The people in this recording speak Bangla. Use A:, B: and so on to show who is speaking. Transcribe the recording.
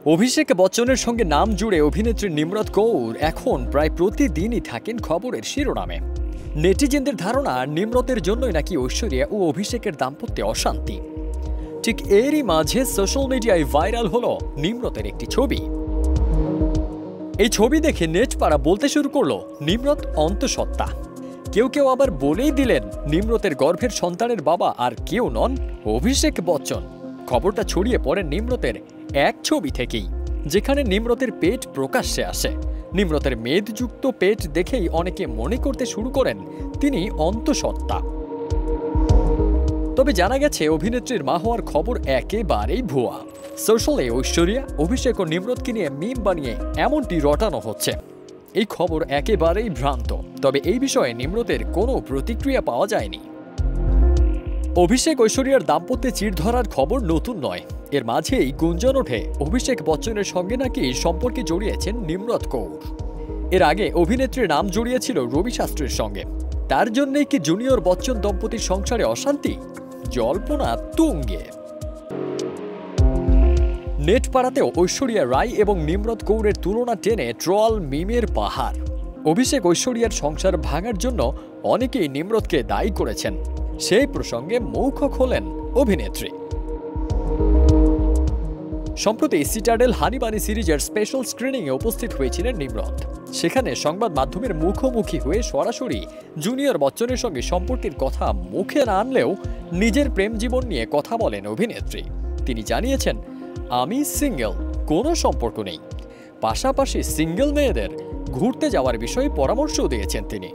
A: অভিষেক বচ্চনের সঙ্গে নাম জুড়ে অভিনেত্রী নিম্রত কৌর এখন প্রায় প্রতিদিনই থাকেন খবরের শিরোনামে। নেটিজেনদের ধারণা নিম্রতের জন্যই নাকি ঐশ্বরিয়া ও অভিষেকের দাম্পত্যে অশান্তি। ঠিক এরই মাঝে সোশ্যাল মিডিয়ায় ভাইরাল হলো নিম্রতের একটি ছবি। এই ছবি দেখে নেটপাড়া বলতে শুরু করলো নিম্রত অন্তঃসত্ত্বা। কেউ কেউ আবার বলেই দিলেন নিম্রতের গর্ভের সন্তানের বাবা আর কেউ নন, অভিষেক বচ্চন। খবরটা ছড়িয়ে পড়ে নিম্রতের এক ছবি থেকেই, যেখানে নিম্রতের পেট প্রকাশ্যে আসে। নিম্রতের মেদযুক্ত পেট দেখেই অনেকে মনে করতে শুরু করেন তিনি অন্তঃসত্ত্বা। তবে জানা গেছে অভিনেত্রীর মা হওয়ার খবর একেবারেই ভুয়া। সোশ্যালে ঐশ্বরিয়া, অভিষেক ও নিম্রতকে নিয়ে মিম বানিয়ে এমনটি রটানো হচ্ছে। এই খবর একেবারেই ভ্রান্ত। তবে এই বিষয়ে নিম্রতের কোনো প্রতিক্রিয়া পাওয়া যায়নি। অভিষেক ঐশ্বরিয়ার দাম্পত্যে চিড় ধরার খবর নতুন নয়। এর মাঝেই গুঞ্জন ওঠে অভিষেক বচ্চনের সঙ্গে নাকি সম্পর্কে জড়িয়েছেন নিম্রত কৌর। এর আগে অভিনেত্রীর নাম জড়িয়েছিল রবি শাস্ত্রীর সঙ্গে। তার জন্যই কি জুনিয়র বচ্চন দম্পতির সংসারে অশান্তি? জল্পনা তুঙ্গে। নেটপাড়াতেও ঐশ্বরিয়া রায় এবং নিম্রত কৌরের তুলনা টেনে ট্রল মিমের পাহাড়। অভিষেক ঐশ্বরিয়ার সংসার ভাঙার জন্য অনেকেই নিম্রতকে দায়ী করেছেন। সেই প্রসঙ্গে মুখ খোলেন অভিনেত্রী। সম্প্রতি সিটাডেল হানিবানি সিরিজের স্পেশাল স্ক্রিনিংয়ে উপস্থিত হয়েছিলেন নিম্রত। সেখানে সংবাদ মাধ্যমের মুখোমুখি হয়ে সরাসরি জুনিয়র বচ্চনের সঙ্গে সম্পর্কের কথা মুখে না আনলেও নিজের প্রেম জীবন নিয়ে কথা বলেন অভিনেত্রী। তিনি জানিয়েছেন, আমি সিঙ্গেল, কোনো সম্পর্ক নেই। পাশাপাশি সিঙ্গেল মেয়েদের ঘুরতে যাওয়ার বিষয়ে পরামর্শও দিয়েছেন তিনি।